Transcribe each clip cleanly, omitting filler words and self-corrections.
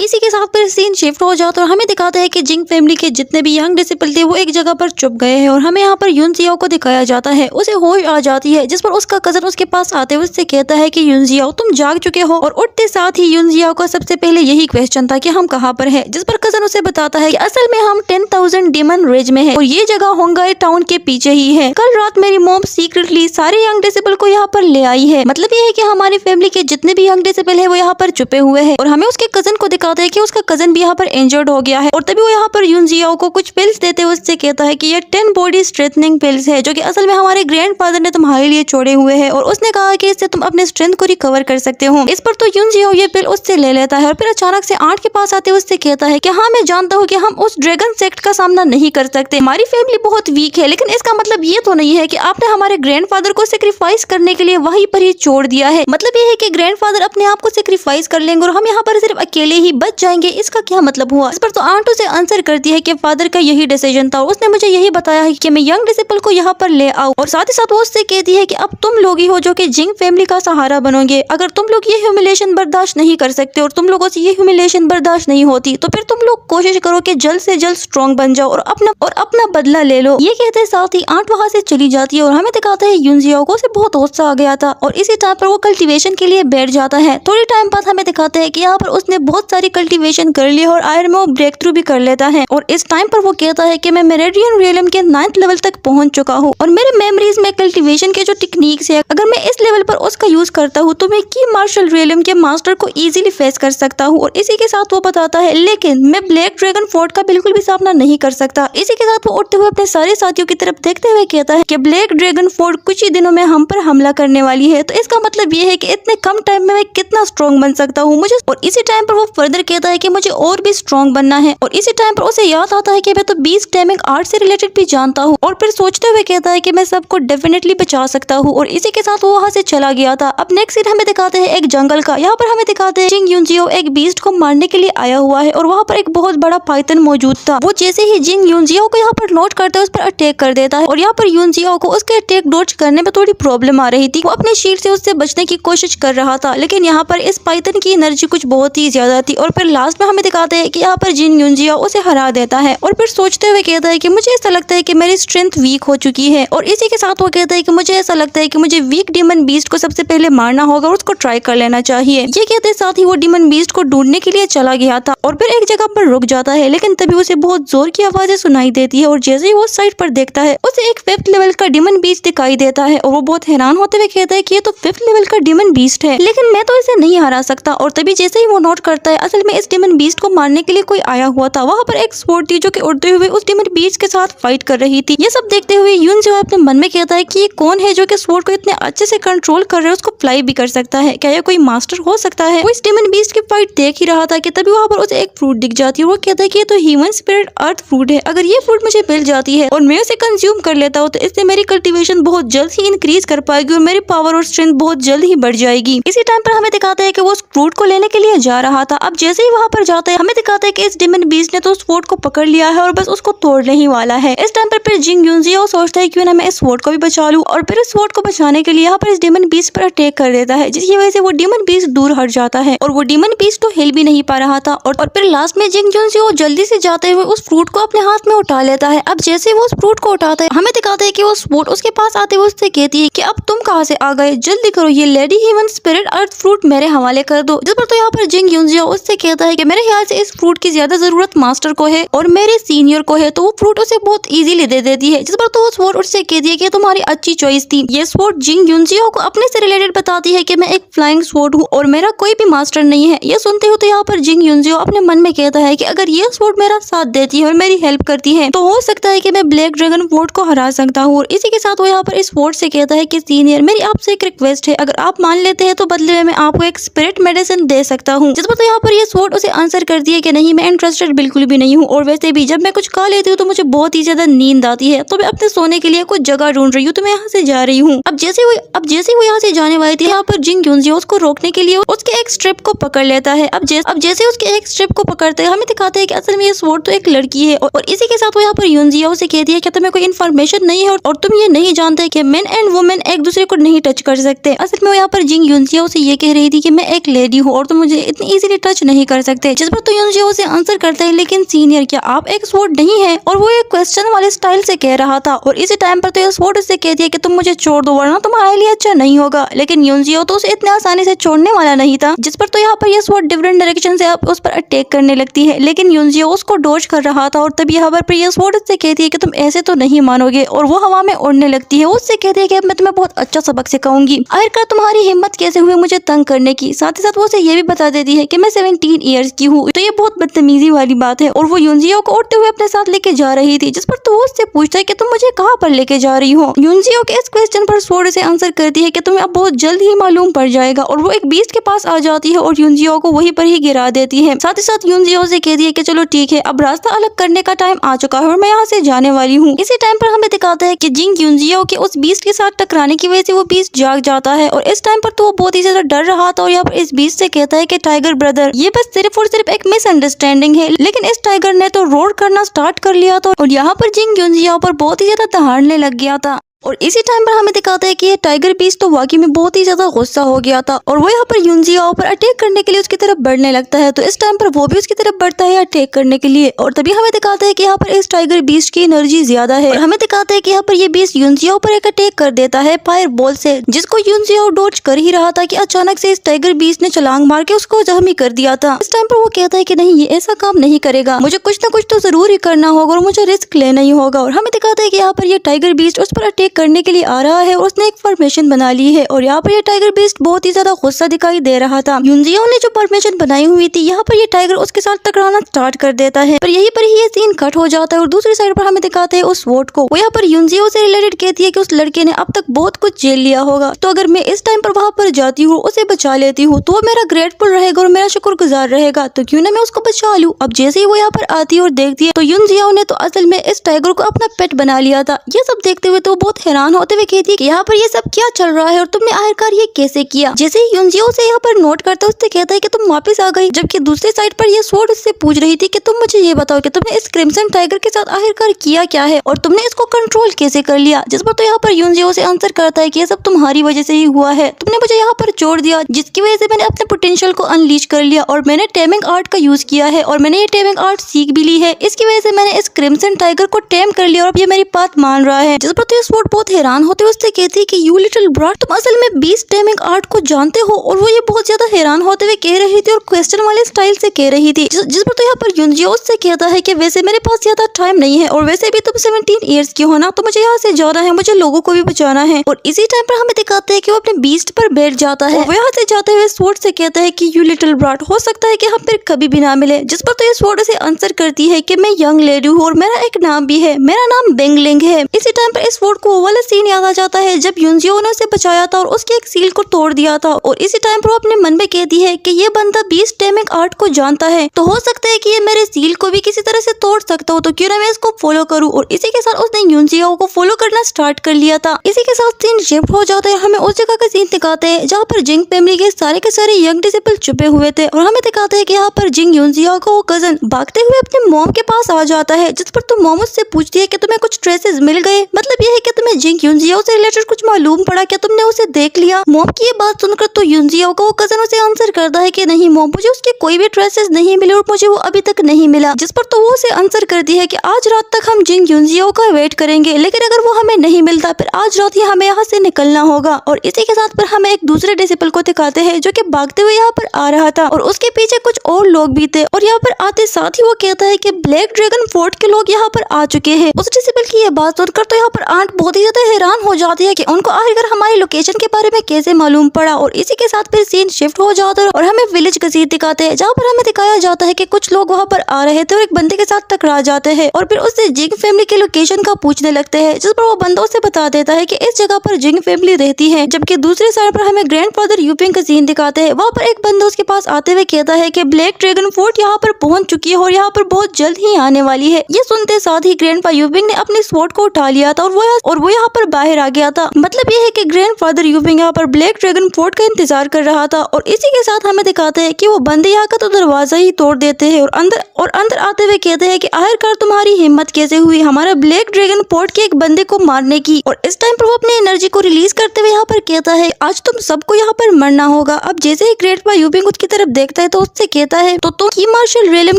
इसी के साथ फिर सीन शिफ्ट हो जाता है और हमें दिखाता है कि जिंग फैमिली के जितने भी यंग डिसिपल थे वो एक जगह पर चुप गए हैं और हमें यहाँ पर यूनजियाओ को दिखाया जाता है। उसे होश आ जाती है जिस पर उसका कजन उसके पास आते हुए उससे कहता है कि यूनजियाओ तुम जाग चुके हो, और उठते साथ ही यूनजियाओ का सबसे पहले यही क्वेश्चन था कि हम कहाँ पर है, जिस पर कजन उसे बताता है कि असल में हम 10,000 डीमन रेज में है और ये जगह होंगाई टाउन के पीछे ही है। कल रात मेरी मॉम सीक्रेटली सारे यंग डिसिपल को यहाँ पर ले आई है। मतलब ये है कि हमारी फैमिली के जितने भी यंग डिसिपल है वो यहाँ पर छुपे हुए हैं और हमें उसके कजन को दिखाता है कि उसका कजन भी यहाँ पर इंजर्ड हो गया है और तभी वो यहाँ पर यूनजियाओ को कुछ पिल्स देते हुए उससे कहता है कि ये 10 बॉडी स्ट्रेंथनिंग पिल्स है जो कि असल में हमारे ग्रैंडफादर ने तुम्हारे लिए छोड़े हुए हैं और उसने कहा कि इससे तुम अपने स्ट्रेंथ को रिकवर कर सकते हो। इस पर तो यूनजियाओ ये पिल उससे ले लेता है और फिर अचानक से आर्ट के पास आते हुए उससे कहता है कि हाँ मैं जानता हूँ कि हम उस ड्रैगन सेक्ट का सामना नहीं कर सकते, हमारी फैमिली बहुत वीक है, लेकिन इसका मतलब ये तो नहीं है कि आपने हमारे ग्रैंडफादर को सेक्रीफाइस करने के लिए वहीं पर ही छोड़ दिया है। मतलब ये है कि ग्रैंडफादर अपने आप को सेक्रीफाइस कर लेंगे और हम यहाँ पर सिर्फ अकेले ही बच जाएंगे, इसका क्या मतलब हुआ। इस पर तो आंट उसे आंसर करती है कि फादर का यही डिसीजन था और उसने मुझे यही बताया है कि मैं यंग डिसिपल को यहाँ पर ले आऊं, और साथ ही साथ वो उससे कहती है कि अब तुम लोग ही हो जो कि जिंग फैमिली का सहारा बनोगे। अगर तुम लोग ये ह्यूमिलेशन बर्दाश्त नहीं कर सकते और तुम लोगों से ये ह्यूमिलेशन बर्दाश्त नहीं होती तो फिर तुम लोग कोशिश करो कि जल्द से जल्द स्ट्रॉन्ग बन जाओ और अपना बदला ले लो। ये कहते साथ ही आंट वहाँ से चली जाती है और हमें दिखाता है यूनजियाओ को उसे बहुत गुस्सा आ गया था और इसी टाइम पर वो कल्टीवेशन के लिए बैठ जाता है। थोड़ी टाइम बाद हमें दिखाते हैं कि यहाँ पर उसने बहुत सारी कल्टीवेशन कर ली और आयरन में वो ब्रेक थ्रू भी कर लेता है और इस टाइम पर वो कहता है कि मैं मेरेडियन रियलम के 9th लेवल तक पहुंच चुका हूँ और मेरे मेमोरीज में कल्टीवेशन के जो टेक्निक्स है अगर मैं इस लेवल पर उसका यूज करता हूँ तो मैं की मार्शल रियलम के मास्टर को इजीली फेस कर सकता हूँ। और इसी के साथ वो बताता है लेकिन मैं ब्लैक ड्रैगन फोर्ट का बिल्कुल भी सामना नहीं कर सकता। इसी के साथ वो उठते हुए अपने सारे साथियों की तरफ देखते हुए कहता है कि ब्लैक ड्रैगन फोर्ट कुछ ही दिनों में हम पर हमला करने वाली है, तो इसका मतलब ये है कि इतने कम टाइम में मैं कितना स्ट्रॉन्ग बन सकता हूँ मुझे। और इसी टाइम पर वो फर्दर कहता है कि मुझे और भी स्ट्रॉन्ग बनना है और इसी टाइम पर उसे याद आता है कि मैं तो बीस्ट टाइमिंग आर्ट से रिलेटेड भी जानता हूँ और फिर सोचते हुए कहता है कि मैं सबको डेफिनेटली बचा सकता हूँ और इसी के साथ वो वहाँ से चला गया था। अब नेक्स्ट सीन हमें दिखाते हैं एक जंगल का। यहाँ पर हमें दिखाते हैं जिंग यूनजियाओ एक बीस्ट को मारने के लिए आया हुआ है और वहाँ पर एक बहुत बड़ा पाइथन मौजूद था। वो जैसे ही जिंग यूनजियाओ को यहाँ पर नोट करता है उस पर अटैक कर देता है और यहाँ पर यूनजियाओ को उसके अटैक डॉज करने में थोड़ी प्रॉब्लम आ रही थी। वो अपने शील्ड से उससे बचने की कोशिश कर रहा था लेकिन यहाँ पर इस पाइथन की एनर्जी कुछ बहुत ही ज्यादा थी और फिर लास्ट में हमें दिखाते हैं कि यहाँ पर जिंग यूनजियाओ उसे हरा देता है और फिर सोचते हुए कहता है कि मुझे ऐसा लगता है कि मेरी स्ट्रेंथ वीक हो चुकी है। और इसी के साथ वो कहता है कि मुझे ऐसा लगता है कि मुझे वीक डीमन बीस्ट को सबसे पहले मारना होगा और उसको ट्राई कर लेना चाहिए। ये कहते साथ ही वो डीमन बीस्ट को ढूंढने के लिए चला गया था और फिर एक जगह पर रुक जाता है लेकिन तभी उसे बहुत जोर की आवाजें सुनाई देती है और जैसे ही वो साइड पर देखता है उसे एक 5th लेवल का डीमन बीस्ट दिखाई देता है और वो बहुत हैरान होते हुए कहता है कि ये तो 5th लेवल का डीमन बीस्ट है लेकिन मैं तो इसे नहीं हरा सकता। और तभी जैसे ही वो नोट करता है असल में इस डीमन बीस्ट को मारने के लिए कोई आया हुआ था। वहाँ पर एक स्वॉर्ड थी जो कि उड़ते हुए उस डीमन बीस्ट के साथ फाइट कर रही थी। ये सब देखते हुए यूनजियाओ अपने मन में कहता है कि ये कौन है जो कि स्वॉर्ड को इतने अच्छे से कंट्रोल कर रहा है, उसको फ्लाई भी कर सकता है, क्या ये कोई मास्टर हो सकता है। वो इस डीमन बीस्ट की फाइट देख ही रहा था कि तभी वहाँ पर उसे एक फ्रूट दिख जाती है। वो कहता है कि ये तो ह्यूमन स्पिरिट अर्थ फ्रूट है, अगर ये फ्रूट मुझे मिल जाती है और मैं उसे कंज्यूम कर लेता हूँ तो इससे मेरी कल्टीवेशन बहुत जल्द ही इंक्रीज कर पाएगी और मेरी पावर और स्ट्रेंथ बहुत जल्द ही बढ़ जाएगी। इसी टाइम पर हमें दिखाता है कि वो उस फ्रूट को लेने के लिए जा रहा था। अब जैसे ही वहाँ पर जाता है हमें दिखाता है कि इस डीमन बीस्ट ने तो उस फ्रूट को पकड़ लिया है और बस उसको तोड़ने ही वाला है। इस टाइम पर फिर जिंग यूनजियाओ सोचता है क्यों ना मैं इस स्वॉर्ड को भी बचा लूं और फिर इस स्वॉर्ड को बचाने के लिए यहाँ पर इस डीमन बीस्ट पर अटैक कर देता है जिसकी वजह से वो डीमन बीस्ट दूर हट जाता है और वो डीमन बीस्ट तो हिल भी नहीं पा रहा था। और फिर लास्ट में जिंग यूनजियाओ जल्दी से जाते हुए उस फ्रूट को अपने हाथ में उठा लेता है। अब जैसे वो उस फ्रूट को उठाता है हमें दिखाता है कि वो स्वॉर्ड उसके पास आते हुए उससे कहती है कि अब तुम कहाँ से आ गए, जल्दी करो ये लेडी ह्यूमन स्पिरिट अर्थ फ्रूट मेरे हवाले कर दो। जिस पर तो यहाँ पर जिंग यूनजियाओ उससे कहता है कि मेरे ख्याल से इस फ्रूट की ज्यादा जरूरत मास्टर को है और मेरे सीनियर को है, तो वो फ्रूट उसे बहुत इजीली दे देती है। जिस पर तो वो स्वॉर्ड उससे कहती है कि तुम्हारी अच्छी चॉइस थी। ये स्वॉर्ड जिंग यूनजियाओ को अपने से रिलेटेड बताती है कि मैं एक फ्लाइंग स्वॉर्ड हूँ और मेरा कोई भी मास्टर नहीं है। ये सुनते हो तो यहाँ पर जिंग यूनजियाओ अपने मन में कहता है कि अगर ये स्वॉर्ड मेरा साथ देती है और मेरी हेल्प करती है तो हो सकता है कि मैं ब्लैक ड्रैगन फोर्ट को हरा सकता हूँ। और इसी के साथ वो यहाँ पर इस स्वॉर्ड से कहता है कि सीनियर मेरी आपसे एक रिक्वेस्ट है, अगर आप मान लेते हैं तो बदले में मैं आपको एक स्पिरिट मेडिसिन दे सकता हूँ। जिस पर तो यहाँ पर ये स्वॉर्ड उसे आंसर करती है कि नहीं मैं इंटरेस्टेड बिल्कुल भी नहीं हूँ और वैसे भी जब मैं कुछ खा लेती हूँ तो मुझे बहुत ही ज्यादा नींद आती है, तो मैं अपने सोने के लिए कुछ जगह ढूंढ रही हूँ, तो मैं यहाँ से जा रही हूँ। अब जैसे वो यहाँ से जाने वाली थी यहाँ पर जिंग यूनजियाओ उसको रोकने के लिए उसके एक स्ट्रिप को पकड़ लेता है। अब जैसे उसके एक स्ट्रिप को पकड़ते हैं हमें दिखाते हैं कि असल में ये स्वॉर्ड तो एक लड़की है और इसी के साथ वो यहाँ पर यूनजियाओ से कहती है कि तुम्हें कोई इन्फॉर्मेशन नहीं है और तुम ये नहीं जानते कि मेन एंड वुमेन एक दूसरे को नहीं टच कर सकते। असल में वो यहाँ पर जिंग यूनजियाओ से ये कह रही थी कि मैं एक लेडी हूँ और तुम मुझे इतनी इजीली टच नहीं कर सकते। जिस पर तो यूनजियो उसे आंसर करता है, लेकिन सीनियर क्या आप एक स्वॉर्ड नहीं है? और वो एक क्वेश्चन वाले स्टाइल से कह रहा था और इसी टाइम पर तो ये स्वॉर्ड उससे कहती है कि तुम मुझे छोड़ दो वरना तुम्हारे लिए अच्छा नहीं होगा। लेकिन यूनजियो तो उसे इतने आसानी से छोड़ने वाला नहीं था। जिस पर तो यहाँ पर ये स्वॉर्ड डिफरेंट डायरेक्शन से उस पर अटैक करने लगती है, लेकिन यूनजियो उसको डॉज कर रहा था। और तभी यहाँ पर ये स्वॉर्ड उससे कहती है कि तुम ऐसे तो नहीं मानोगे, और वो हवा में उड़ने लगती है। उससे कहती है कि अब मैं तुम्हें बहुत अच्छा सबक सिखाऊंगी। आखिरकार तुम्हारी हिम्मत कैसे हुई मुझे तंग करने की। साथ ही साथ वो उसे ये भी बता देती है कि मैं 17 ईयर्स की हूँ। तो ये बहुत बदतमीजी वाली बात है। और वो यूनजियो को उड़ते हुए अपने साथ लेके जा रही थी, जिस पर तो वो उससे पूछता है कि तुम मुझे कहाँ पर लेके जा रही हो। यूनजियो के इस क्वेश्चन पर स्वॉर्ड से आंसर करती है कि तुम्हें अब बहुत जल्द ही मालूम पड़ जाएगा। और वो एक बीस्ट के पास आ जाती है और यूनजियो को वहीं पर ही गिरा देती है। साथ ही साथ यूनजियो से कहती है कि चलो ठीक है, अब रास्ता अलग करने का टाइम आ चुका है और मैं यहाँ से जाने वाली हूँ। इसी टाइम पर हमें दिखाता है कि जिंग यूनजियो के उस बीस्ट के साथ टकराने की वजह से वो बीस्ट जाग जाता है। और इस टाइम पर तो वो बहुत ही ज्यादा डर रहा था और यहाँ पर इस बीस्ट से कहता है कि टाइगर ब्रदर, ये बस सिर्फ और सिर्फ एक मिसअंडरस्टैंडिंग है। लेकिन इस टाइगर ने तो रोर करना स्टार्ट कर लिया था और यहाँ पर जिंग यूनजियो पर बहुत ही ज्यादा दहाड़ने लग गया था। और इसी टाइम पर हमें दिखाता है कि ये टाइगर बीस्ट तो वाकई में बहुत ही ज्यादा गुस्सा हो गया था और वो यहाँ पर यूनजियो पर अटैक करने के लिए उसकी तरफ बढ़ने लगता है। तो इस टाइम पर वो भी उसकी तरफ बढ़ता है अटैक करने के लिए। और तभी हमें दिखाता है कि यहाँ पर इस टाइगर बीस्ट की एनर्जी ज्यादा है और हमें दिखाता है कि यहाँ पर ये बीस्ट यूनजियो पर एक अटैक कर देता है फायर बॉल से, जिसको यूनजियो डॉज कर ही रहा था कि अचानक से इस टाइगर बीस्ट ने छलांग मार के उसको जख्मी कर दिया था। इस टाइम पर वो कहता है कि नहीं, ये ऐसा काम नहीं करेगा, मुझे कुछ ना कुछ तो जरूर ही करना होगा और मुझे रिस्क लेना ही होगा। और हमें दिखाता है कि यहाँ पर ये टाइगर बीस्ट उस पर अटैक करने के लिए आ रहा है और उसने एक फॉर्मेशन बना ली है। और यहाँ पर ये टाइगर बीस्ट बहुत ही ज्यादा गुस्सा दिखाई दे रहा था। यूनजियो ने जो फॉर्मेशन बनाई हुई थी, यहाँ पर ये टाइगर उसके साथ टकराना स्टार्ट कर देता है। पर यहीं पर ही ये सीन कट हो जाता है और दूसरी साइड पर हमें दिखाते हैं उस स्वॉर्ड को। वो यहाँ पर यूनजियो से रिलेटेड कहती है कि उस लड़के ने अब तक बहुत कुछ झेल लिया होगा, तो अगर मैं इस टाइम पर वहाँ पर जाती हूँ, उसे बचा लेती हूँ, तो वो मेरा ग्रेटफुल रहेगा और मेरा शुक्रगुजार रहेगा, तो क्यों ना मैं उसको बचा लूँ। अब जैसे ही वो यहाँ पर आती है और देखती है तो यूनजियो ने तो असल में इस टाइगर को अपना पेट बना लिया था। ये सब देखते हुए तो बहुत हैरान होते हुए कहती है कि यहाँ पर ये सब क्या चल रहा है और तुमने आखिरकार ये कैसे किया। जैसे ही यूनजियो से यहाँ पर नोट करता है, उससे कहता है कि तुम वापस आ गई, जबकि दूसरी साइड पर ये स्वॉर्ड उससे पूछ रही थी कि तुम मुझे ये बताओ कि तुमने इस क्रिम्सन टाइगर के साथ आखिरकार किया क्या है और तुमने इसको कंट्रोल कैसे कर लिया। जिस पर तो यहाँ पर यूनजियो से आंसर करता है कि ये सब तुम्हारी वजह से ही हुआ है, तुमने मुझे यहाँ पर छोड़ दिया, जिसकी वजह से मैंने अपने पोटेंशियल को अनलीश कर लिया और मैंने टेमिंग आर्ट का यूज किया है और मैंने ये टेमिंग आर्ट सीख भी ली है। इसकी वजह से मैंने इस क्रिम्सन टाइगर को टेम कर लिया और अब ये मेरी बात मान रहा है। जिस पर तो ये स्वॉर्ड बहुत हैरान होते हुए उससे कहती है कि यू लिटिल ब्रॉट, तुम असल में बीस्ट टेमिंग आर्ट को जानते हो। और वो ये बहुत ज्यादा हैरान होते हुए कह रही थी और क्वेश्चन वाले स्टाइल से कह रही थी। जिस पर तो यहाँ पर यूनजियो से कहता है कि वैसे मेरे पास ज्यादा टाइम नहीं है और वैसे भी तुम 17 ईयर्स की हो ना, तो मुझे यहाँ से जाना है, मुझे लोगों को भी बचाना है। और इसी टाइम पर हमें दिखाते हैं कि वो अपने बीस्ट पर बैठ जाता है और वो यहाँ से जाते हुए स्वॉर्ड से कहता है कि यू लिटिल ब्रॉट, हो सकता है कि हम फिर कभी भी ना मिले। जिस पर तो ये स्वॉर्ड से आंसर करती है कि मैं यंग लेडी हूँ और मेरा एक नाम भी है, मेरा नाम बेंगलिंग है। इसी टाइम पर इस स्वॉर्ड को वो वाला सीन याद आ जाता है जब यूनजियो ने उसे बचाया था और उसके एक सील को तोड़ दिया था। और इसी टाइम पर वो अपने मन में कहती है कि ये बंदा बीस्ट टेमिंग आर्ट को जानता है, तो हो सकता है कि ये मेरे सील को भी किसी तरह से तोड़ सकता हो, तो क्यों ना मैं इसको फॉलो करूं। और इसी के साथ उसने यूनजियो को फॉलो करना स्टार्ट कर लिया था। इसी के साथ सीन शिफ्ट हो जाता है, हमें उस जगह का सीन दिखाते हैं जहाँ पर जिंग फैमिली के सारे यंग डिसिपल छुपे हुए थे। और हमें दिखाते हैं कि यहाँ पर जिंग यूनजियो का वो कजन भागते हुए अपने मॉम के पास आ जाता है। जिस पर तो मॉम उससे पूछती है कि तुम्हें कुछ ट्रेसेस मिल गए, मतलब ये है कि तुम्हें जिंग यूनजियो से रिलेटेड कुछ मालूम पड़ा, क्या तुमने उसे देख लिया। मॉम की ये बात सुनकर तो यूनजियो का वो कजन उसे आंसर करता है कि नहीं मॉम, मुझे उसके कोई भी ट्रेसेस नहीं मिले और मुझे वो अभी तक नहीं मिला। जिस पर तो वो उसे आंसर करती है कि आज रात तक हम जिंग यूनजियो का वेट करेंगे, लेकिन अगर वो हमें नहीं मिलता फिर आज रात ही हमें यहाँ से निकलना होगा। और इसी के साथ पर हमें एक दूसरे डिसिपल को दिखाते हैं जो कि भागते हुए यहाँ पर आ रहा था और उसके पीछे कुछ और लोग भी थे। और यहाँ पर आते साथ ही वो कहता है कि ब्लैक ड्रैगन फोर्ट के लोग यहाँ पर आ चुके हैं। उस डिसिपल की ये बात सुनकर तो यहाँ पर आंट बहुत ही ज्यादा हैरान हो जाती है कि उनको आखिरकार हमारी लोकेशन के बारे में कैसे मालूम पड़ा। और इसी के साथ फिर सीन शिफ्ट हो जाता है और हमें विलेज का सीन दिखाते हैं जहाँ पर हमें दिखाया जाता है कि कुछ लोग वहाँ पर आ रहे थे और एक बंदे के साथ टकरा जाते हैं और फिर उससे जिंग फैमिली के लोकेशन का पूछने लगते हैं। जिस पर वो बंदा उसे बता देता है कि इस जगह पर जिंग फैमिली रहती है। जबकि दूसरी साइड पर हमें ग्रैंडफादर यूपिंग का सीन दिखाते हैं। वहाँ पर एक बंदा उसके पास आते हुए कहता है कि ब्लैक ड्रैगन फोर्ट यहाँ पर पहुंच चुकी है और यहाँ पर बहुत जल्द ही आने वाली है। ये सुनते साथ ही ग्रैंडपा यूपिंग ने अपने स्वॉर्ड को उठा लिया था और वो यहाँ पर बाहर आ गया था। मतलब ये है कि ग्रैंडफादर यूविंग यहाँ पर ब्लैक ड्रैगन फोर्ट का इंतजार कर रहा था और इसी के साथ हमें दिखाते हैं कि वो बंदे यहाँ का तो दरवाजा ही तोड़ देते हैं और अंदर आते हुए कहते हैं कि आखिरकार तुम्हारी हिम्मत कैसे हुई हमारा ब्लैक ड्रैगन फोर्ट के एक बंदे को मारने की। और इस टाइम पर वो अपनी एनर्जी को रिलीज करते हुए यहाँ पर कहता है आज तुम सबको यहाँ पर मरना होगा। अब जैसे ही ग्रेटपा यूविंग उसकी तरफ देखता है तो उससे कहता है तो तुम की मार्शल रेलम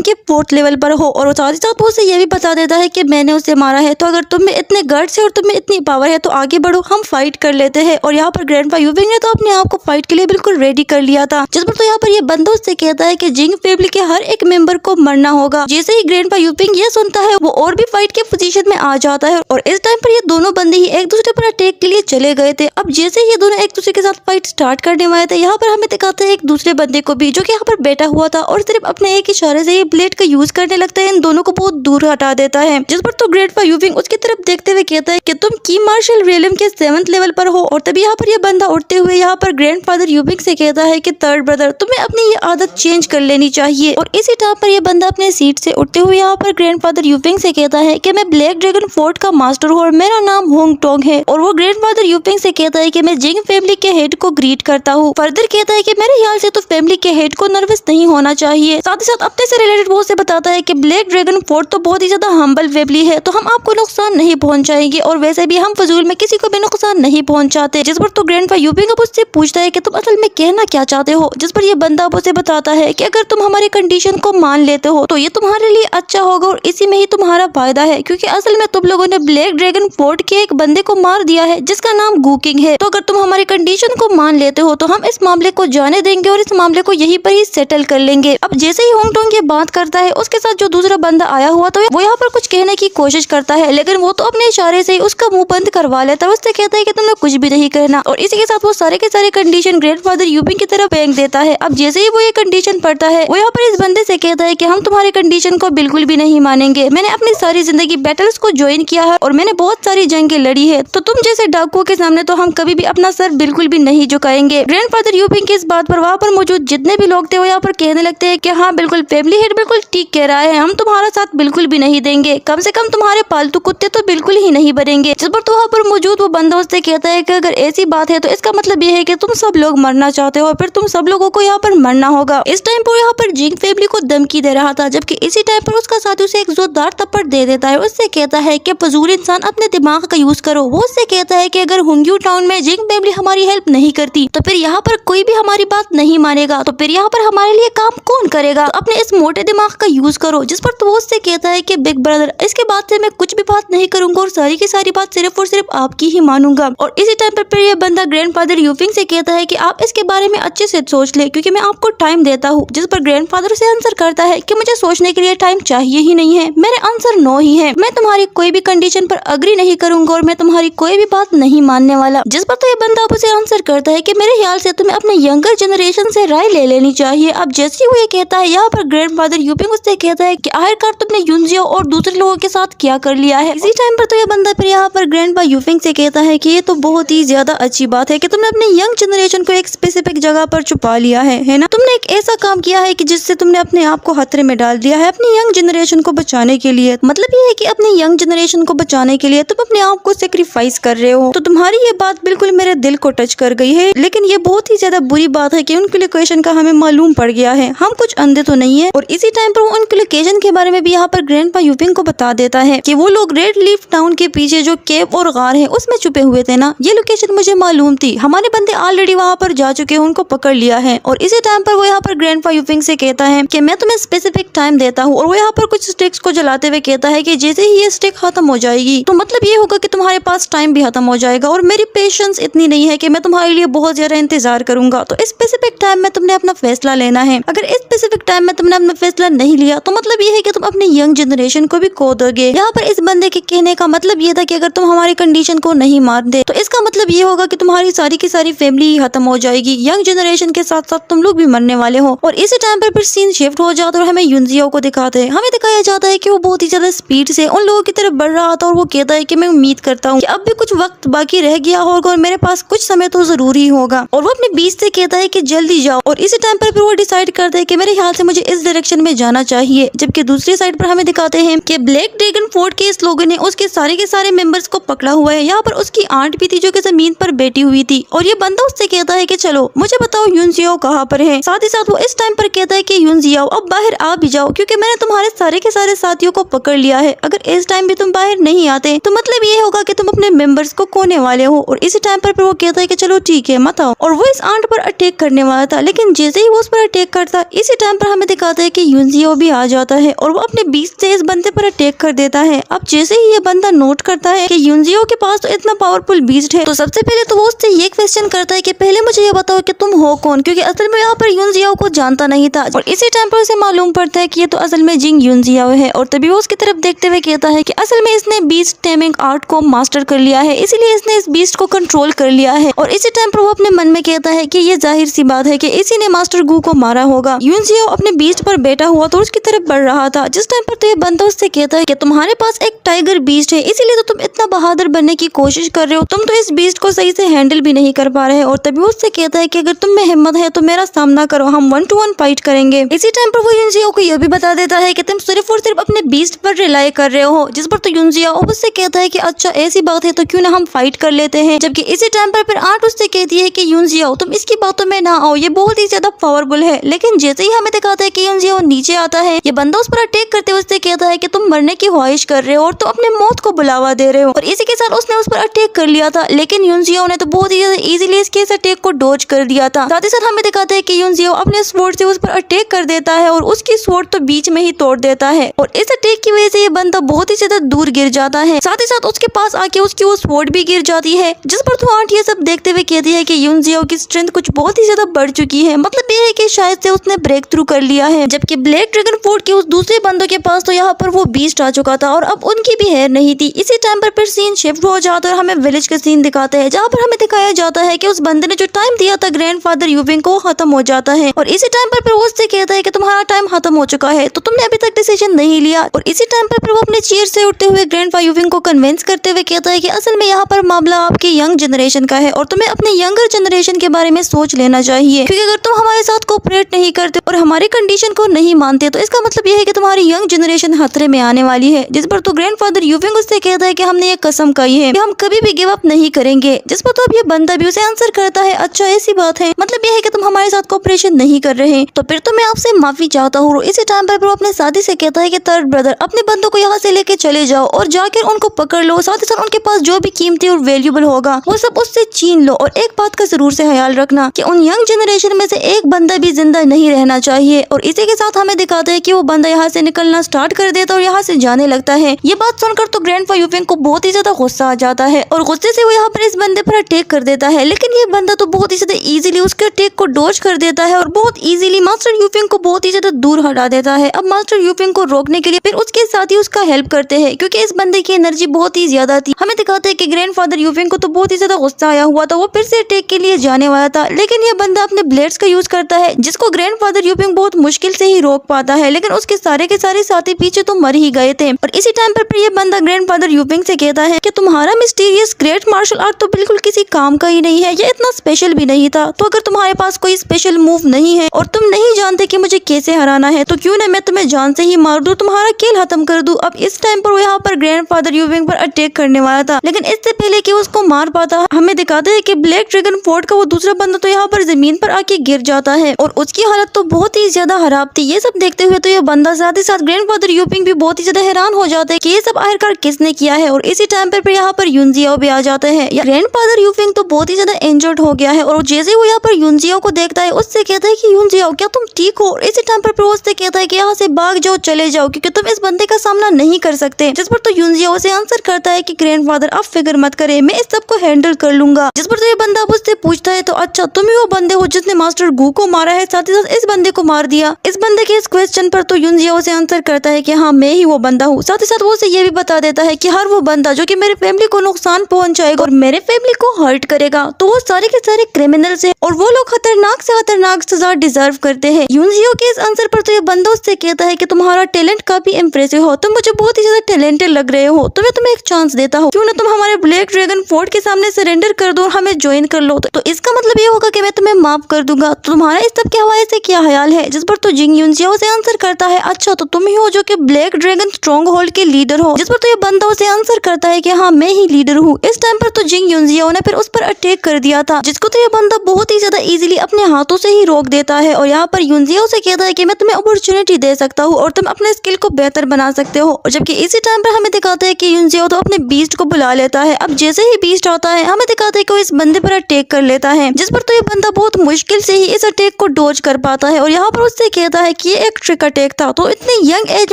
के 4th लेवल पर हो। और साथ ही साथ वो उसे ये भी बता देता है कि मैंने उसे मारा है, तो अगर तुम में इतने गट्स है और तुम में इतनी पावर है तो आगे बढ़ो, हम फाइट कर लेते हैं। और यहाँ पर ग्रैंडपा यूविंग ने तो अपने आप को फाइट के लिए बिल्कुल रेडी कर लिया था। जिस पर तो यहाँ पर ये बंदा उससे कहता है कि जिंग फैमिली के हर एक मेंबर को मरना होगा। जैसे ही ग्रैंडपा यूविंग ये सुनता है वो और भी फाइट के पोजीशन में आ जाता है और इस टाइम पर ये दोनों बंदे ही एक दूसरे पर अटैक के लिए चले गए थे। अब जैसे ये दोनों एक दूसरे के साथ फाइट स्टार्ट करने वाले थे, यहाँ पर हमें दिखाते हैं एक दूसरे बंदे को भी जो कि यहाँ पर बैठा हुआ था और सिर्फ अपने एक इशारे से ये ब्लेड का यूज करने लगता है, इन दोनों को बहुत दूर हटा देता है। जिस पर तो ग्रैंडपा यूविंग उसकी तरफ देखते हुए कहता है कि तुम की मार्शल रेलम के 7th लेवल पर हो। और तभी यहाँ पर ये बंदा उठते हुए यहाँ पर ग्रैंडफादर यूविंग से कहता है कि थर्ड ब्रदर तुम्हें अपनी ये आदत चेंज कर लेनी चाहिए। और इसी टाइम पर ये बंदा अपने सीट से उठते हुए यहाँ पर ग्रैंडफादर यूविंग से कहता है कि मैं ब्लैक ड्रैगन फोर्ट का मास्टर हूँ और मेरा नाम होंग टोंग है। और वो ग्रैंडफादर यूविंग से कहता है कि मैं जिंग फैमिली के हेड को ग्रीट करता हूँ। फर्दर कहता है कि मेरे ख्याल से तो फैमिली के हेड को नर्वस नहीं होना चाहिए। साथ ही साथ अपने से रिलेटेड वो से बताता है कि ब्लैक ड्रैगन फोर्ट तो बहुत ही ज्यादा हम्बल फैमिली है, तो हम आपको नुकसान नहीं पहुंचाएंगे और वैसे भी हम फजूल में किसी को भी नुकसान नहीं पहुंचाते। जिस पर तो ग्रैंडपा यूविंग अब उससे पूछता है कि तुम असल में कहना क्या चाहते हो। जिस पर ये बंदा अब उसे बताता है कि अगर तुम हमारी कंडीशन को मान लेते हो तो ये तुम्हारे लिए अच्छा होगा और इसी में ही तुम्हारा फायदा है, क्योंकि असल में तुम लोगों ने ब्लैक ड्रैगन फोर्ट के एक बंदे को मार दिया है जिसका नाम गुकिंग है। तो अगर तुम हमारी कंडीशन को मान लेते हो तो हम इस मामले को जाने देंगे और इस मामले को यहीं पर ही सेटल कर लेंगे। अब जैसे ही होंग टोंग ये बात करता है उसके साथ जो दूसरा बंदा आया हुआ तो वो यहाँ पर कुछ कहने की कोशिश करता है, लेकिन वो तो अपने इशारे से उसका मुंह बंद करवा लेता है। उससे कहता है कि तुमने कुछ भी नहीं कहना और इसी के साथ वो सारे के सारे कंडीशन ग्रैंडफादर यूविंग की तरफ फेंक देता है। अब जैसे ही वो ये कंडीशन पढ़ता है वो यहाँ पर इस बंदे से कहता है कि हम तुम्हारी कंडीशन को बिल्कुल भी नहीं मानेंगे। मैंने अपनी सारी जिंदगी बैटल्स को ज्वाइन किया है और मैंने बहुत सारी जंगें लड़ी है, तो तुम जैसे डाकुओं के सामने तो हम कभी भी अपना सर बिल्कुल भी नहीं झुकाएंगे। ग्रैंडफादर यूविंग की इस बात पर वहाँ पर मौजूद जितने भी लोग थे वो यहाँ पर कहने लगते हैं कि हाँ बिल्कुल फैमिली हेड बिल्कुल ठीक कह रहा है, हम तुम्हारा साथ बिल्कुल भी नहीं देंगे, कम से कम तुम्हारे पालतू कुत्ते तो बिल्कुल ही नहीं बनेंगे। जिस पर तो वहाँ पर मौजूद वो बंदा उससे कहता है कि अगर ऐसी बात है तो इसका मतलब ये है कि तुम सब लोग मरना चाहते हो और फिर तुम सब लोगों को यहाँ पर मरना होगा। इस टाइम पर यहाँ पर जिंग फैमिली को धमकी दे रहा था, जबकि इसी टाइम पर उसका साथी उसे एक जोरदार थप्पड़ दे देता है। उससे कहता है कि फजूल इंसान अपने दिमाग का यूज करो। वो उससे कहता है कि अगर हुंग्यू टाउन में जिंग फैमिली हमारी हेल्प नहीं करती तो फिर यहाँ पर कोई भी हमारी बात नहीं मानेगा, तो फिर यहाँ पर हमारे लिए काम कौन करेगा, तो अपने इस मोटे दिमाग का यूज करो। जिस पर तो वो उससे कहता है कि बिग ब्रदर इसके बाद से मैं कुछ भी बात नहीं करूंगा और सारी की सारी बात सिर्फ और सिर्फ आपकी ही मानूंगा। और इसी टाइम पर फिर ये बंदा ग्रैंडफादर यूविंग से कहता है कि आप इसके बारे में अच्छे से सोच ले क्योंकि मैं आपको टाइम देता हूँ। जिस पर ग्रैंडफादर से आंसर करता है कि मुझे सोचने के लिए टाइम चाहिए ही नहीं है, मेरे आंसर नो ही है, मैं तुम्हारी कोई भी कंडीशन पर अग्री नहीं करूंगा और मैं तुम्हारी कोई भी बात नहीं मानने वाला। जिस पर तो ये बंदा अब उसे आंसर करता है कि मेरे ख्याल से तुम्हें अपने यंगर जनरेशन से राय ले लेनी चाहिए। अब जैसे ही वो ये कहता है यहाँ पर ग्रैंडफादर यूविंग उससे कहता है कि आखिरकार तुमने युनजियो और दूसरे लोगों के साथ क्या कर लिया है। इसी टाइम पर तो ये बंदा फिर यहाँ पर ग्रैंडपा यूविंग से कहता है कि ये तो बहुत ही ज्यादा अच्छी बात है कि तुमने अपने यंग जनरेशन को एक स्पेसिफिक जगह पर छुपा लिया है ना। तुमने एक ऐसा काम किया है कि जिससे तुमने अपने आप को खतरे में डाल दिया है अपनी यंग जनरेशन को बचाने के लिए। मतलब ये है कि अपनी यंग जनरेशन को बचाने के लिए तुम अपने आप को सेक्रीफाइस कर रहे हो। तो तुम्हारी ये बात बिल्कुल मेरे दिल को टच कर गई है, लेकिन ये बहुत ही ज्यादा बुरी बात है कि उनकी लोकेशन का हमें मालूम पड़ गया है, हम कुछ अंधे तो नहीं है। और इसी टाइम पर वो उनकी लोकेशन के बारे में भी यहाँ पर ग्रैंडपा यूविंग को बता देता है कि वो लोग रेड लीफ टाउन के पीछे जो केव और गार है उसमें छुपे हुए थे ना, ये लोकेशन मुझे मालूम थी, हमारे बंदे ऑलरेडी वहाँ पर जा चुके हैं, उनको पकड़ लिया है। और इसी टाइम पर वो यहाँ पर ग्रैंडपा यूविंग से कहता है कि मैं तुम्हें स्पेसिफिक टाइम देता हूँ और वो यहाँ पर कुछ स्टिक्स को जलाते हुए कहता है कि जैसे ही ये स्टिक खत्म हो जाएगी तो मतलब ये होगा कि तुम्हारे पास टाइम भी खत्म हो जाएगा और मेरी पेशेंस इतनी नहीं है कि मैं तुम्हारे लिए बहुत ज्यादा इंतजार करूंगा। तो इस स्पेसिफिक टाइम में तुमने अपना फैसला लेना है। अगर इस स्पेसिफिक टाइम में तुमने अपना फैसला नहीं लिया तो मतलब ये है कि तुम अपनी यंग जनरेशन को भी खो दोगे। यहाँ पर इस बंदे के कहने का मतलब ये था कि अगर तुम हमारी कंडीशन को नहीं मान दे तो इसका मतलब ये होगा कि तुम्हारी सारी की सारी फैमिली खत्म हो जाएगी, यंग जनरेशन के साथ साथ तुम लोग भी मरने वाले हो। और इसी टाइम पर फिर सीन शिफ्ट हो जाता है और हमें युनजियो को दिखाते हैं। हमें दिखाया जाता है कि वो बहुत ही ज्यादा स्पीड से उन लोगों की तरफ बढ़ रहा था और वो कहता है कि मैं उम्मीद करता हूँ कि अब भी कुछ वक्त बाकी रह गया होगा और मेरे पास कुछ समय तो जरूर ही होगा। और वो अपने बीच से कहता है कि जल्दी जाओ। और इसी टाइम पर फिर वो डिसाइड करता है कि मेरे ख्याल से मुझे इस डायरेक्शन में जाना चाहिए। जबकि दूसरी साइड पर हमें दिखाते हैं कि ब्लैक ड्रैगन फोर्ट के इस लोगों ने उसके सारे के सारे मेंबर्स उसको पकड़ा हुआ है। यहाँ पर उसकी आंट भी थी जो कि जमीन पर बैठी हुई थी और ये बंदा उससे कहता है कि चलो मुझे बताओ यून जियाओ कहाँ पर है। साथ ही साथ वो इस टाइम पर कहता है कि यून जियाओ अब बाहर आ भी जाओ क्योंकि मैंने तुम्हारे सारे के सारे साथियों को पकड़ लिया है। अगर इस टाइम भी तुम बाहर नहीं आते तो मतलब ये होगा कि तुम अपने मेंबर्स को खोने वाले हो। और इसी टाइम पर वो कहता है कि चलो ठीक है मत आओ और वो इस आंट पर अटैक करने वाला था, लेकिन जैसे ही वो उस पर अटैक करता इसी टाइम पर हमें दिखाता है कि यून जियाओ भी आ जाता है और वो अपने बीच से इस बंदे पर अटैक कर देता है। अब जैसे ही ये बंदा नोट करता है कि यून जियाओ के पास तो इतना पावरफुल बीस्ट है तो सबसे पहले तो वो उससे ये क्वेश्चन करता है कि पहले मुझे ये बताओ कि तुम हो कौन, क्योंकि असल में यहाँ पर यून जियाओ को जानता नहीं था। और इसी टाइम पर उसे मालूम पड़ता है कि ये तो असल में जिंग यून जियाओ है और तभी वो उसकी तरफ देखते हुए कहता है कि असल में इसने बीस्ट टेमिंग आर्ट को मास्टर कर लिया है, इसीलिए इसने इस बीस्ट को कंट्रोल कर लिया है। और इसी टाइम पर वो अपने मन में कहता है कि ये जाहिर सी बात है कि इसी ने मास्टर गू को मारा होगा। यून जियाओ अपने बीस्ट पर बैठा हुआ तो उसकी तरफ बढ़ रहा था। जिस टाइम पर तो ये बंदा उससे कहता है कि तुम्हारे पास एक टाइगर बीस्ट है इसीलिए तो तुम इतना बहादुर बनने की कोशिश कर रहे हो, तुम तो इस बीस्ट को सही से हैंडल भी नहीं कर पा रहे। और तभी वो उससे कहता है कि अगर तुम में हिम्मत है तो मेरा सामना करो, हम 1 to 1 फाइट करेंगे। इसी टाइम पर वो यून जियाओ को यह भी बता देता है कि तुम सिर्फ और सिर्फ अपने बीस्ट पर रिलाई कर रहे हो। जिस पर तो यून जियाओ उससे कहता है कि अच्छा ऐसी बात है तो क्यों ना हम फाइट कर लेते हैं। जबकि इसी टाइम पर फिर आर्ट उससे कहती है कि यून जियाओ तुम इसकी बातों में ना आओ, ये बहुत ही ज्यादा पावरफुल है। लेकिन जैसे ही हमें दिखाता है कि यून जियाओ नीचे आता है ये बंदा उस पर अटैक करते हुए उससे कहता है कि तुम मरने की ख्वाहिश कर रहे हो और तुम अपने मौत को बुलावा दे रहे हो। और इसी के साथ उसने उस पर अटैक कर लिया था, लेकिन यून जियाओ ने तो बहुत ही ज्यादा इजीली इसके इस अटैक को डॉज कर दिया था। साथ ही साथ हमें दिखाता है कि यून जियाओ अपने स्वॉर्ड से उस पर अटैक कर देता है और उसकी स्वॉर्ड तो बीच में ही तोड़ देता है। और इस अटैक की वजह से ये बंदा बहुत ही ज्यादा दूर गिर जाता है। साथ ही साथ उसके पास आके उसकी वो स्वॉर्ड भी गिर जाती है। जिस पर तो आंट ये सब देखते हुए कहती है कि यून जियाओ की स्ट्रेंथ कुछ बहुत ही ज्यादा बढ़ चुकी है, मतलब ये है कि शायद से उसने ब्रेक थ्रू कर लिया है। जबकि ब्लैक ड्रैगन फोर्ट के उस दूसरे बंदों के पास तो यहाँ पर वो बीस्ट आ चुका था और अब उनकी भी हेयर नहीं थी। इसी टाइम पर फिर सीन शिफ्ट हो जाता है और हमें विलेज का सीन दिखाते हैं जहाँ पर हमें दिखाया जाता है कि उस बंदे ने जो टाइम दिया था ग्रैंडफादर यूविंग को खत्म हो जाता है। और इसी टाइम पर फिर वो उससे कहता है कि तुम्हारा टाइम खत्म हो चुका है तो तुमने अभी तक डिसीजन नहीं लिया। और इसी टाइम पर फिर वो अपने चेयर से उठते हुए ग्रैंडफा यूविंग को कन्विंस करते हुए कहता है कि असल में यहाँ पर मामला आपकी यंग जनरेशन का है और तुम्हें अपने यंगर जनरेशन के बारे में सोच लेना चाहिए, क्योंकि अगर तुम हमारे साथ कोऑपरेट नहीं करते और हमारी कंडीशन को नहीं मानते तो इसका मतलब यह है कि तुम्हारी यंग जनरेशन खतरे में आने वाली है। जिस पर तो ग्रैंडफादर यूविंग उससे कहता है कि हमने ये कसम खाई है कि हम कभी भी गिव अप नहीं करेंगे। जिस पर तो अब ये बंदा भी उसे आंसर करता है अच्छा ऐसी बात है, मतलब यह है कि तुम हमारे साथ कोऑपरेशन नहीं कर रहे तो फिर तो मैं आपसे माफी चाहता हूँ। इसी टाइम पर वो अपने साथी से कहता है कि थर्ड ब्रदर अपने बंदों को यहाँ से लेके चले जाओ और जाकर उनको पकड़ लो, साथ ही साथ उनके पास जो भी कीमती और वैल्यूबल होगा वो सब उससे छीन लो। और एक बात का जरूर से ख्याल रखना कि उन यंग जनरेशन में से एक बंदा भी जिंदा नहीं रहना चाहिए। और इसी के साथ हमें दिखाते हैं कि वो बंदा यहाँ से निकलना स्टार्ट कर देता और यहाँ से जाने लगता है। ये बात सुनकर तो ग्रैंडफा यूविंग को बहुत ही ज्यादा गुस्सा आ जाता है और गुस्से से वो यहाँ पर इस बंदे पर अटैक कर देता है, लेकिन ये बंदा तो बहुत ही ज्यादा इजीली उसके अटैक को डॉज कर देता है और बहुत इजीली मास्टर यूविंग को बहुत ही ज्यादा दूर हटा देता है। अब मास्टर यूविंग को रोकने के लिए फिर उसके साथी उसका हेल्प करते हैं क्योंकि इस बंदे की एनर्जी बहुत ही ज्यादा थी। हमें दिखाते हैं कि ग्रैंडफादर यूविंग को तो बहुत ही ज्यादा गुस्सा आया हुआ था, वो फिर से अटैक के लिए जाने वाला था, लेकिन ये बंदा अपने ब्लेड्स का यूज करता है जिसको ग्रैंडफादर यूविंग बहुत मुश्किल से ही रोक पाता है, लेकिन उसके सारे के सारे साथी पीछे तो मर ही गए थे। और इसी टाइम पर ये बंदा ग्रैंडफादर यूविंग से कहता है कि तुम्हारा मिस्टीरियस ग्रेट मार्शल आर्ट तो बिल्कुल किसी काम का ही नहीं है, ये इतना स्पेशल भी नहीं था, तो अगर तुम्हारे पास कोई स्पेशल मूव नहीं है और तुम नहीं जानते कि मुझे कैसे हराना है तो क्यों ना मैं तुम्हें जान से ही मार दूं, तुम्हारा खेल खत्म कर दूं। अब इस टाइम पर वो यहाँ पर ग्रैंडफादर यूविंग पर अटैक करने वाला था, लेकिन इससे पहले कि उसको मार पाता हमें दिखाते हैं कि ब्लैक ड्रैगन फोर्ट का वो दूसरा बंदा तो यहाँ पर जमीन पर आके गिर जाता है और उसकी हालत तो बहुत ही ज्यादा खराब थी। ये सब देखते हुए तो ये बंदा साथ ही साथ ग्रैंडफादर यूविंग भी बहुत ही ज्यादा हैरान हो जाते हैं कि ये सब आखिरकार किसने किया है। और इसी टाइम पर यहाँ पर यून जियाओ भी आ जाते हैं। ग्रैंडफादर यूविंग तो बहुत ही ज्यादा इंजर्ड हो गया है और जैसे वो यहाँ पर यून जियाओ को देखता है उससे कहता है कि यून जियाओ क्या तुम ठीक हो। इसी टाइम पर उससे कहता है कि यहाँ से भाग जाओ, चले जाओ, क्योंकि तुम इस बंदे का सामना नहीं कर सकते। जिस पर तो यून जियाओ से आंसर करता है कि ग्रैंडफादर आप फिक्र मत करे, मैं इस सब को हैंडल कर लूंगा। जिस पर तो ये बंदा उससे पूछता है तो अच्छा तुम ही वो बंदे हो जिसने मास्टर गू को मारा है, साथ ही साथ इस बंदे को मार दिया। इस बंदे के इस क्वेश्चन पर तो यून जियाओ से आंसर करता है कि हाँ मैं ही वो बंदा हूँ। साथ ही साथ वो उसे ये भी बता देता है कि हर वो बंदा जो कि मेरे फैमिली को नुकसान पहुंचाएगा और मेरे फैमिली को हर्ट करेगा तो वो सारे के सारे क्रिमिनल्स हैं और वो लोग खतरनाक से खतरनाक सजा डिजर्व करते हैं। यून जियाओ के इस आंसर पर तो ये बंदा उससे कहता है कि तुम्हारा टैलेंट काफी इम्प्रेसिव हो, तुम मुझे बहुत ही ज्यादा टैलेंटेड लग रहे हो, तो मैं तुम्हें एक चांस देता हूँ, क्यों ना तुम हमारे ब्लैक ड्रैगन फोर्ट के सामने सरेंडर कर दो और हमें ज्वाइन कर लो। तो इसका मतलब ये होगा कि मैं तुम्हें माफ कर दूंगा। तो तुम्हारा इस सब के हवाले से क्या ख्याल है। जिस पर तो जिंग यून जियाओ से आंसर करता है अच्छा तो तुम ही हो जो कि ब्लैक ड्रैगन स्ट्रॉन्ग होल्ड के लीडर हो। जिस पर तो ये बंदा उसे आंसर करता कहता है कि हाँ मैं ही लीडर हूँ। इस टाइम पर तो जिंग युनजियाओ ने फिर उस पर अटैक कर दिया था, जिसको तो ये बंदा बहुत ही ज्यादा इजीली अपने हाथों से ही रोक देता है। और यहाँ पर युनजियाओ से कहता है कि मैं तुम्हें अपॉर्चुनिटी दे सकता हूँ और तुम अपने स्किल को बेहतर बना सकते हो। और जबकि इसी टाइम पर हमें दिखाता है कि युनजियाओ तो अपने बीस्ट को बुला लेता है। अब जैसे ही बीस्ट आता है हमें दिखाता है कि वो इस बंदे पर अटैक कर लेता है, जिस पर तो ये बंदा बहुत मुश्किल से ही इस अटैक को डॉज कर पाता है। और यहाँ पर उससे कहता है कि ये एक ट्रिक अटैक था, तो इतने यंग एज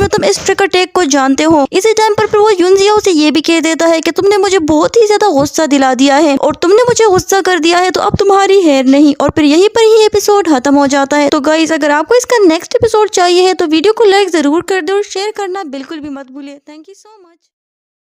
में तुम इस ट्रिक अटैक को जानते हो। इसी टाइम पर वो युनजियाओ से ये भी कह देता है कि तुमने मुझे बहुत ही ज्यादा गुस्सा दिला दिया है और तुमने मुझे गुस्सा कर दिया है, तो अब तुम्हारी हेयर नहीं। और फिर यहीं पर ही एपिसोड खत्म हो जाता है। तो गाइस अगर आपको इसका नेक्स्ट एपिसोड चाहिए है तो वीडियो को लाइक जरूर कर दो और शेयर करना बिल्कुल भी मत भूलिए। Thank you so much.